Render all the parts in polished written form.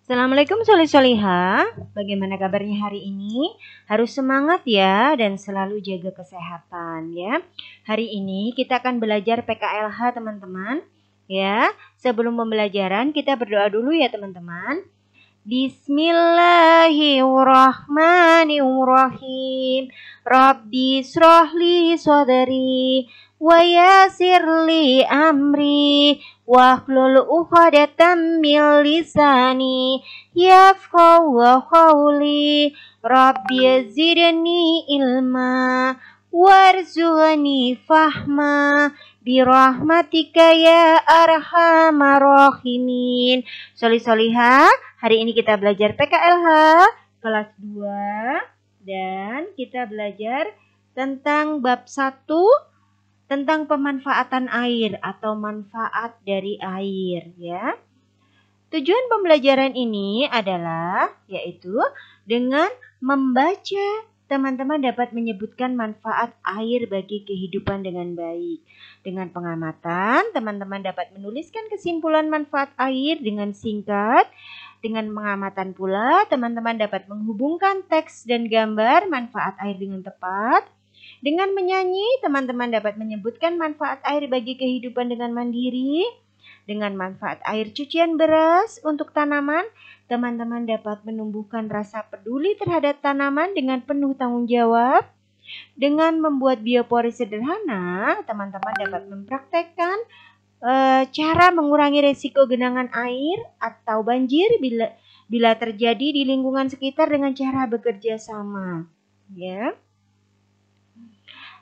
Assalamualaikum Solih-Solihah, bagaimana kabarnya hari ini? Harus semangat ya dan selalu jaga kesehatan ya. Hari ini kita akan belajar PKLH teman-teman. Ya, sebelum pembelajaran kita berdoa dulu ya teman-teman. Bismillahirrahmanirrahim. Rabbi shrahli sadri wa yassirli amri wahlul 'uqdatam min lisani yafqahu qawli. Rabbi zidni ilma warzuqni fahma birahmatika ya arhamar rahimin. Solih-solihah, hari ini kita belajar PKLH kelas 2 dan kita belajar tentang bab 1 tentang pemanfaatan air atau manfaat dari air ya. Tujuan pembelajaran ini adalah yaitu dengan membaca teman-teman dapat menyebutkan manfaat air bagi kehidupan dengan baik. Dengan pengamatan, teman-teman dapat menuliskan kesimpulan manfaat air dengan singkat. Dengan pengamatan pula, teman-teman dapat menghubungkan teks dan gambar manfaat air dengan tepat. Dengan menyanyi, teman-teman dapat menyebutkan manfaat air bagi kehidupan dengan mandiri. Dengan manfaat air cucian beras untuk tanaman, teman-teman dapat menumbuhkan rasa peduli terhadap tanaman dengan penuh tanggung jawab. Dengan membuat biopori sederhana, teman-teman dapat mempraktekkan cara mengurangi risiko genangan air atau banjir bila terjadi di lingkungan sekitar dengan cara bekerja sama. Ya.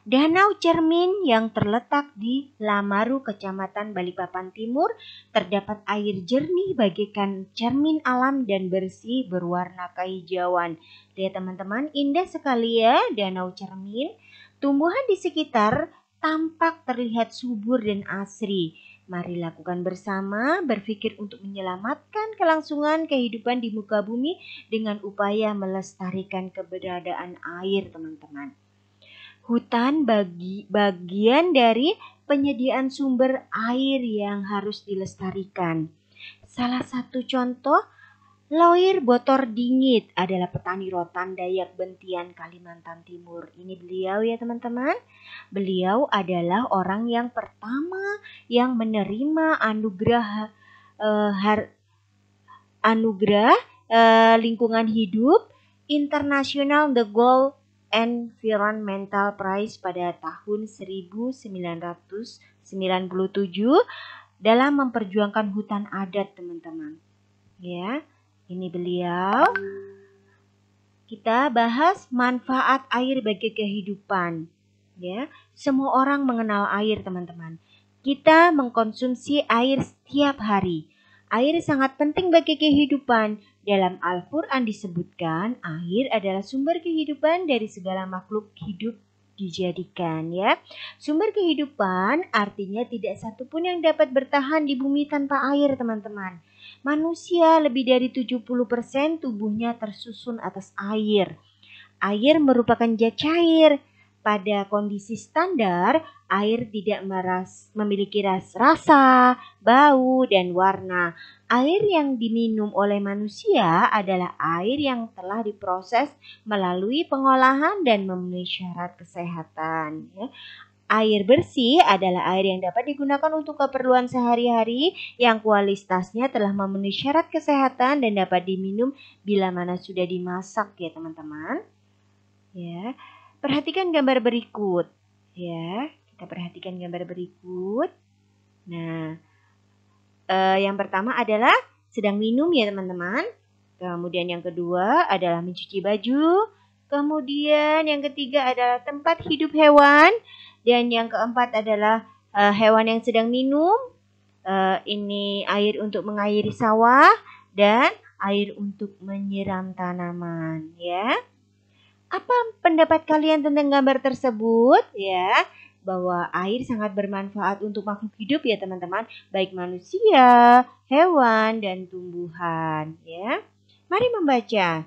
Danau Cermin yang terletak di Lamaru, Kecamatan Balikpapan Timur, terdapat air jernih bagaikan cermin alam dan bersih berwarna kehijauan. Lihat teman-teman, indah sekali ya Danau Cermin. Tumbuhan di sekitar tampak terlihat subur dan asri. Mari lakukan bersama, berpikir untuk menyelamatkan kelangsungan kehidupan di muka bumi dengan upaya melestarikan keberadaan air teman-teman. Hutan bagian dari penyediaan sumber air yang harus dilestarikan. Salah satu contoh, Loir Botor Dingit adalah petani rotan Dayak Bentian, Kalimantan Timur. Ini beliau ya teman-teman. Beliau adalah orang yang pertama yang menerima anugerah lingkungan hidup internasional The Gold Environmental Prize pada tahun 1997 dalam memperjuangkan hutan adat teman-teman. Ya, ini beliau. Kita bahas manfaat air bagi kehidupan. Ya, semua orang mengenal air teman-teman. Kita mengkonsumsi air setiap hari. Air sangat penting bagi kehidupan. Dalam Al-Quran disebutkan air adalah sumber kehidupan dari segala makhluk hidup dijadikan ya. Sumber kehidupan artinya tidak satupun yang dapat bertahan di bumi tanpa air teman-teman. Manusia lebih dari 70% tubuhnya tersusun atas air. Air merupakan zat cair. Pada kondisi standar, air tidak memiliki rasa, bau, dan warna. Air yang diminum oleh manusia adalah air yang telah diproses melalui pengolahan dan memenuhi syarat kesehatan. Ya. Air bersih adalah air yang dapat digunakan untuk keperluan sehari-hari yang kualitasnya telah memenuhi syarat kesehatan dan dapat diminum bila mana sudah dimasak ya teman-teman. Ya. Perhatikan gambar berikut. Ya, kita perhatikan gambar berikut. Nah, yang pertama adalah sedang minum ya teman-teman. Kemudian yang kedua adalah mencuci baju. Kemudian yang ketiga adalah tempat hidup hewan. Dan yang keempat adalah hewan yang sedang minum. Ini air untuk mengairi sawah dan air untuk menyiram tanaman ya. Apa pendapat kalian tentang gambar tersebut ya? Bahwa air sangat bermanfaat untuk makhluk hidup ya teman-teman, baik manusia, hewan, dan tumbuhan ya. Mari membaca.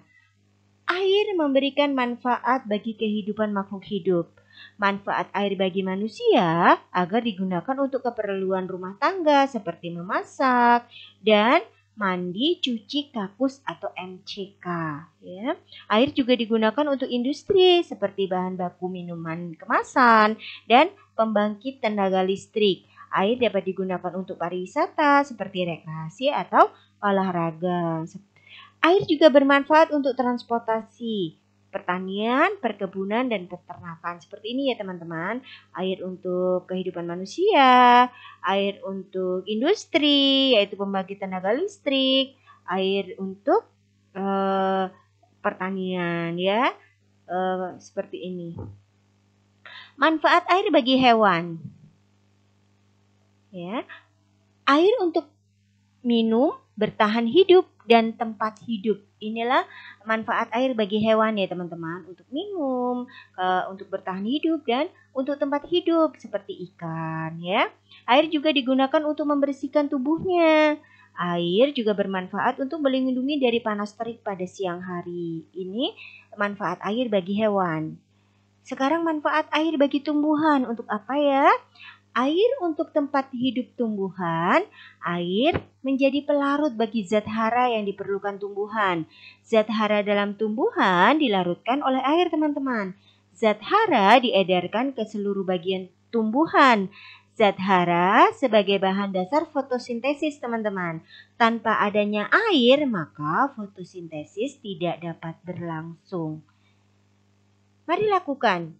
Air memberikan manfaat bagi kehidupan makhluk hidup. Manfaat air bagi manusia agar digunakan untuk keperluan rumah tangga seperti memasak dan mandi, cuci, kakus atau MCK. Ya. Air juga digunakan untuk industri seperti bahan baku minuman kemasan dan pembangkit tenaga listrik. Air dapat digunakan untuk pariwisata seperti rekreasi atau olahraga. Air juga bermanfaat untuk transportasi, pertanian, perkebunan, dan peternakan. Seperti ini ya teman-teman. Air untuk kehidupan manusia, air untuk industri, yaitu pembangkit tenaga listrik, air untuk pertanian ya. Seperti ini. Manfaat air bagi hewan. Ya. Air untuk minum, bertahan hidup, dan tempat hidup. Inilah manfaat air bagi hewan ya teman-teman. Untuk minum, untuk bertahan hidup, dan untuk tempat hidup seperti ikan ya. Air juga digunakan untuk membersihkan tubuhnya. Air juga bermanfaat untuk melindungi dari panas terik pada siang hari. Ini manfaat air bagi hewan. Sekarang manfaat air bagi tumbuhan. Untuk apa ya? Air untuk tempat hidup tumbuhan, air menjadi pelarut bagi zat hara yang diperlukan tumbuhan. Zat hara dalam tumbuhan dilarutkan oleh air teman-teman. Zat hara diedarkan ke seluruh bagian tumbuhan. Zat hara sebagai bahan dasar fotosintesis teman-teman. Tanpa adanya air maka fotosintesis tidak dapat berlangsung. Mari lakukan.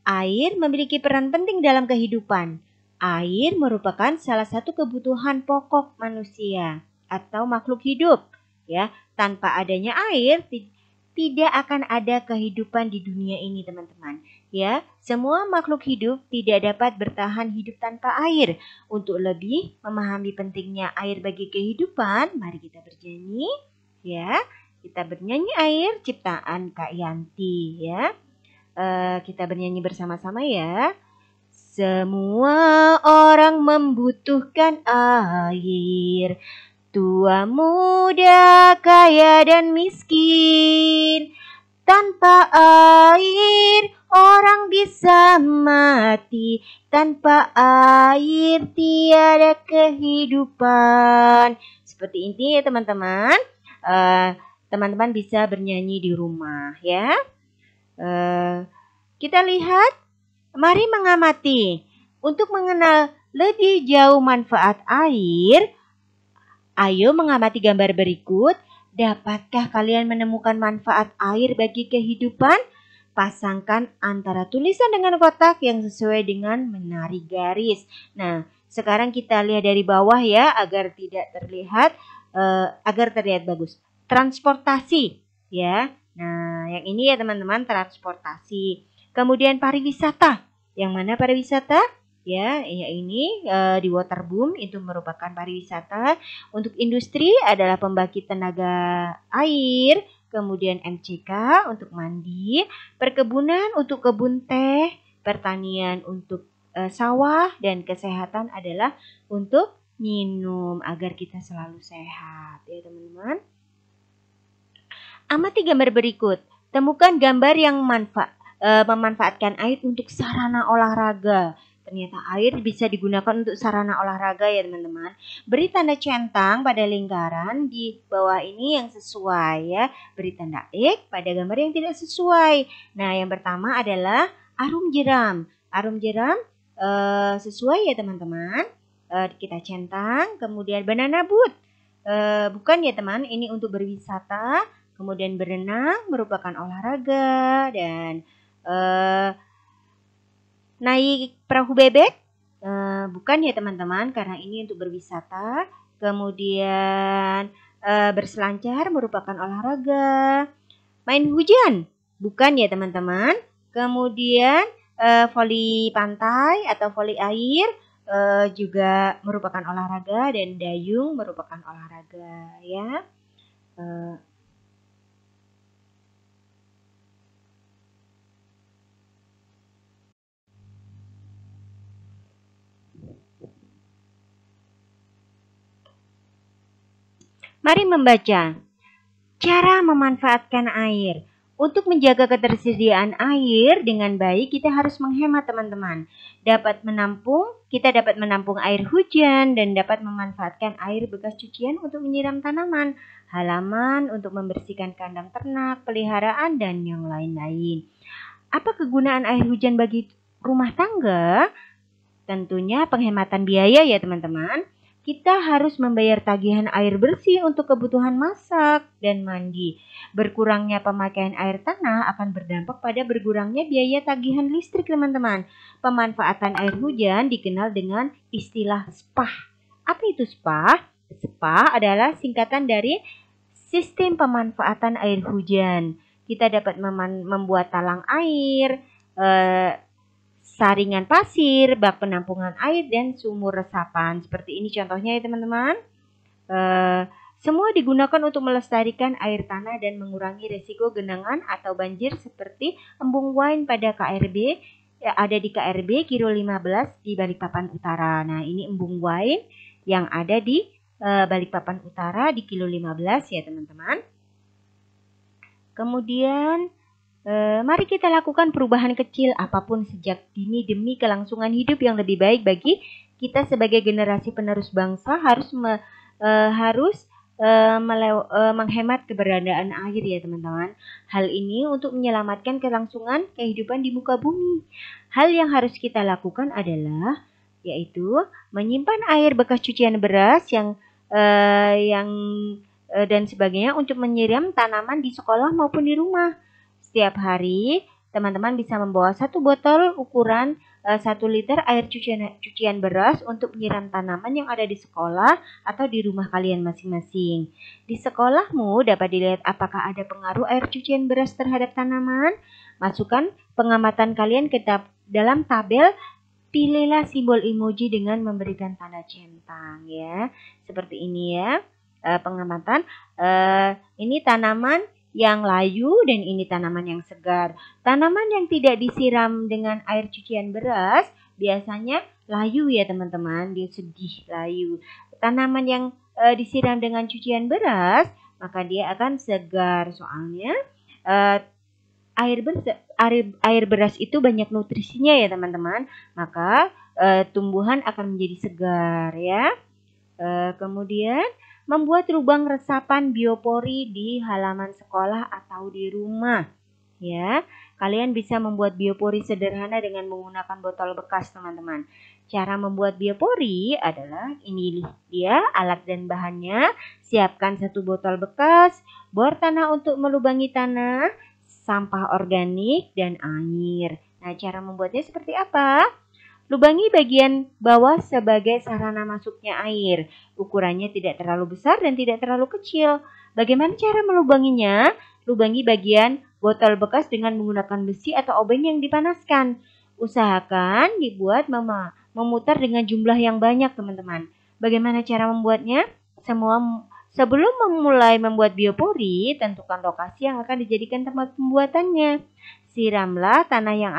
Air memiliki peran penting dalam kehidupan. Air merupakan salah satu kebutuhan pokok manusia atau makhluk hidup. Ya, tanpa adanya air tidak akan ada kehidupan di dunia ini, teman-teman. Ya, semua makhluk hidup tidak dapat bertahan hidup tanpa air. Untuk lebih memahami pentingnya air bagi kehidupan, mari kita bernyanyi. Ya, kita bernyanyi air ciptaan Kak Yanti. Ya, kita bernyanyi bersama-sama ya. Semua orang membutuhkan air, tua, muda, kaya dan miskin. Tanpa air orang bisa mati, tanpa air tiada kehidupan. Seperti ini ya teman-teman. Teman-teman bisa bernyanyi di rumah ya. Kita lihat. Mari mengamati. Untuk mengenal lebih jauh manfaat air, ayo mengamati gambar berikut. Dapatkah kalian menemukan manfaat air bagi kehidupan? Pasangkan antara tulisan dengan kotak yang sesuai dengan menari garis. Nah, sekarang kita lihat dari bawah ya agar tidak terlihat, agar terlihat bagus. Transportasi ya. Nah, yang ini ya teman-teman, transportasi. Kemudian pariwisata. Yang mana pariwisata? Ya, ini di waterboom itu merupakan pariwisata. Untuk industri adalah pembangkit tenaga air, kemudian MCK untuk mandi, perkebunan untuk kebun teh, pertanian untuk sawah, dan kesehatan adalah untuk minum agar kita selalu sehat ya teman-teman. Amati gambar berikut. Temukan gambar yang memanfaatkan air untuk sarana olahraga. Ternyata air bisa digunakan untuk sarana olahraga ya teman-teman. Beri tanda centang pada lingkaran di bawah ini yang sesuai ya. Beri tanda X pada gambar yang tidak sesuai. Nah, yang pertama adalah arum jeram. Arum jeram sesuai ya teman-teman. Kita centang. Kemudian banana boat. Bukan ya teman, ini untuk berwisata. Kemudian berenang merupakan olahraga, dan naik perahu bebek bukan ya teman-teman, karena ini untuk berwisata. Kemudian berselancar merupakan olahraga. Main hujan bukan ya teman-teman. Kemudian voli pantai atau voli air juga merupakan olahraga, dan dayung merupakan olahraga ya. Mari membaca. Cara memanfaatkan air. Untuk menjaga ketersediaan air dengan baik, kita harus menghemat teman-teman. Kita dapat menampung air hujan dan dapat memanfaatkan air bekas cucian untuk menyiram tanaman, halaman, untuk membersihkan kandang ternak, peliharaan, dan yang lain-lain. Apa kegunaan air hujan bagi rumah tangga? Tentunya penghematan biaya ya teman-teman. Kita harus membayar tagihan air bersih untuk kebutuhan masak dan mandi. Berkurangnya pemakaian air tanah akan berdampak pada berkurangnya biaya tagihan listrik teman-teman. Pemanfaatan air hujan dikenal dengan istilah SPAH. Apa itu SPAH? SPAH adalah singkatan dari sistem pemanfaatan air hujan. Kita dapat membuat talang air, saringan pasir, bak penampungan air, dan sumur resapan. Seperti ini contohnya ya teman-teman. Semua digunakan untuk melestarikan air tanah dan mengurangi resiko genangan atau banjir seperti embung Wain pada KRB, ada di KRB Kilo 15 di Balikpapan Utara. Nah ini embung Wain yang ada di Balikpapan Utara di Kilo 15 ya teman-teman. Kemudian mari kita lakukan perubahan kecil apapun sejak dini demi kelangsungan hidup yang lebih baik bagi kita sebagai generasi penerus bangsa. Harus menghemat keberadaan air ya teman-teman. Hal ini untuk menyelamatkan kelangsungan kehidupan di muka bumi. Hal yang harus kita lakukan adalah yaitu menyimpan air bekas cucian beras dan sebagainya untuk menyiram tanaman di sekolah maupun di rumah. Setiap hari, teman-teman bisa membawa 1 botol ukuran 1 liter air cucian beras untuk menyiram tanaman yang ada di sekolah atau di rumah kalian masing-masing. Di sekolahmu dapat dilihat apakah ada pengaruh air cucian beras terhadap tanaman. Masukkan pengamatan kalian ke dalam tabel. Pilihlah simbol emoji dengan memberikan tanda centang ya. Seperti ini ya. Pengamatan. Ini tanaman yang layu dan ini tanaman yang segar. Tanaman yang tidak disiram dengan air cucian beras biasanya layu ya teman-teman, dia sedih layu. Tanaman yang disiram dengan cucian beras maka dia akan segar, soalnya air beras itu banyak nutrisinya ya teman-teman, maka tumbuhan akan menjadi segar ya. Kemudian membuat lubang resapan biopori di halaman sekolah atau di rumah. Ya, kalian bisa membuat biopori sederhana dengan menggunakan botol bekas, teman-teman. Cara membuat biopori adalah ini dia alat dan bahannya. Siapkan 1 botol bekas, bor tanah untuk melubangi tanah, sampah organik, dan air. Nah, cara membuatnya seperti apa? Lubangi bagian bawah sebagai sarana masuknya air. Ukurannya tidak terlalu besar dan tidak terlalu kecil. Bagaimana cara melubanginya? Lubangi bagian botol bekas dengan menggunakan besi atau obeng yang dipanaskan. Usahakan dibuat memutar dengan jumlah yang banyak, teman-teman. Bagaimana cara membuatnya? Sebelum memulai membuat biopori, tentukan lokasi yang akan dijadikan tempat pembuatannya. Siramlah tanah yang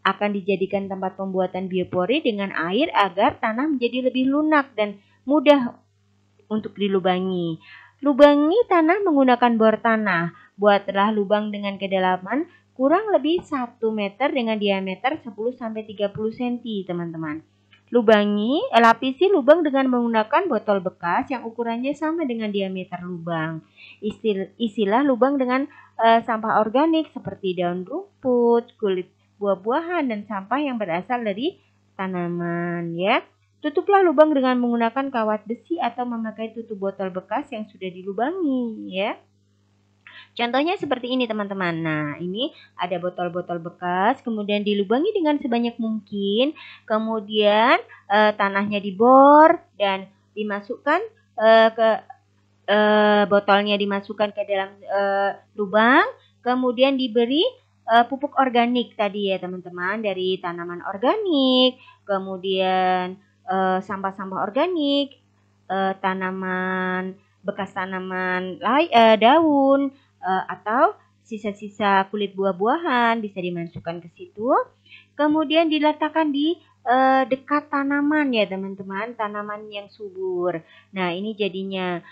akan dijadikan tempat pembuatan biopori dengan air agar tanah menjadi lebih lunak dan mudah untuk dilubangi. Lubangi tanah menggunakan bor tanah. Buatlah lubang dengan kedalaman kurang lebih 1 meter dengan diameter 10-30 cm, teman-teman. Lapisi lubang dengan menggunakan botol bekas yang ukurannya sama dengan diameter lubang. Isilah lubang dengan sampah organik seperti daun rumput, kulit buah-buahan, dan sampah yang berasal dari tanaman ya. Tutuplah lubang dengan menggunakan kawat besi atau memakai tutup botol bekas yang sudah dilubangi ya. Contohnya seperti ini teman-teman. Nah ini ada botol-botol bekas, kemudian dilubangi dengan sebanyak mungkin, kemudian tanahnya dibor dan dimasukkan botolnya dimasukkan ke dalam lubang, kemudian diberi pupuk organik tadi ya teman-teman, dari tanaman organik, kemudian sampah-sampah organik, bekas tanaman daun, atau sisa-sisa kulit buah-buahan bisa dimasukkan ke situ. Kemudian diletakkan di dekat tanaman ya teman-teman, tanaman yang subur. Nah ini jadinya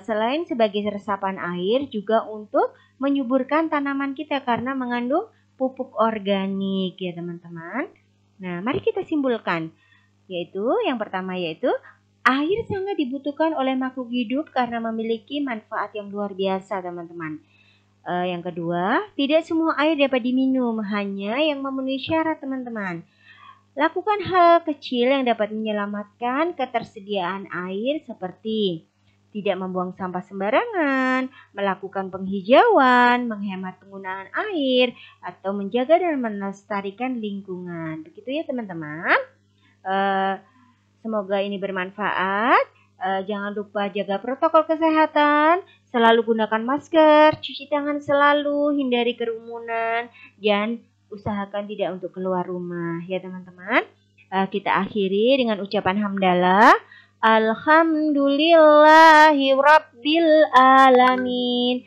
selain sebagai resapan air juga untuk menyuburkan tanaman kita karena mengandung pupuk organik ya teman-teman. Nah, mari kita simpulkan. Yang pertama yaitu air sangat dibutuhkan oleh makhluk hidup karena memiliki manfaat yang luar biasa teman-teman. Yang kedua, tidak semua air dapat diminum, hanya yang memenuhi syarat teman-teman. Lakukan hal kecil yang dapat menyelamatkan ketersediaan air seperti tidak membuang sampah sembarangan, melakukan penghijauan, menghemat penggunaan air, atau menjaga dan melestarikan lingkungan. Begitu ya teman-teman. Semoga ini bermanfaat. Jangan lupa jaga protokol kesehatan, selalu gunakan masker, cuci tangan selalu, hindari kerumunan, dan usahakan tidak untuk keluar rumah ya teman-teman. Kita akhiri dengan ucapan hamdalah. Alhamdulillahi Rabbil Alamin.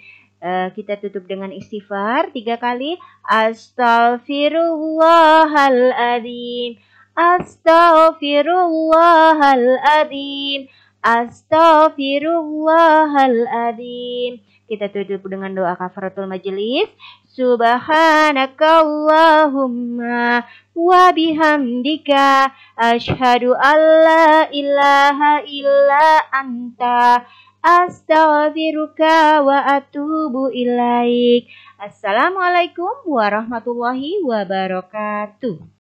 Kita tutup dengan istighfar 3 kali. Astaghfirullahaladzim. Astaghfirullahaladzim. Astaghfirullahaladzim. Kita tutup dengan doa kafaratul majelis. Subhanakallahumma wa bihamdika asyhadu alla ilaha illa anta astaghfiruka wa atubu ilaik. Assalamualaikum warahmatullahi wabarakatuh.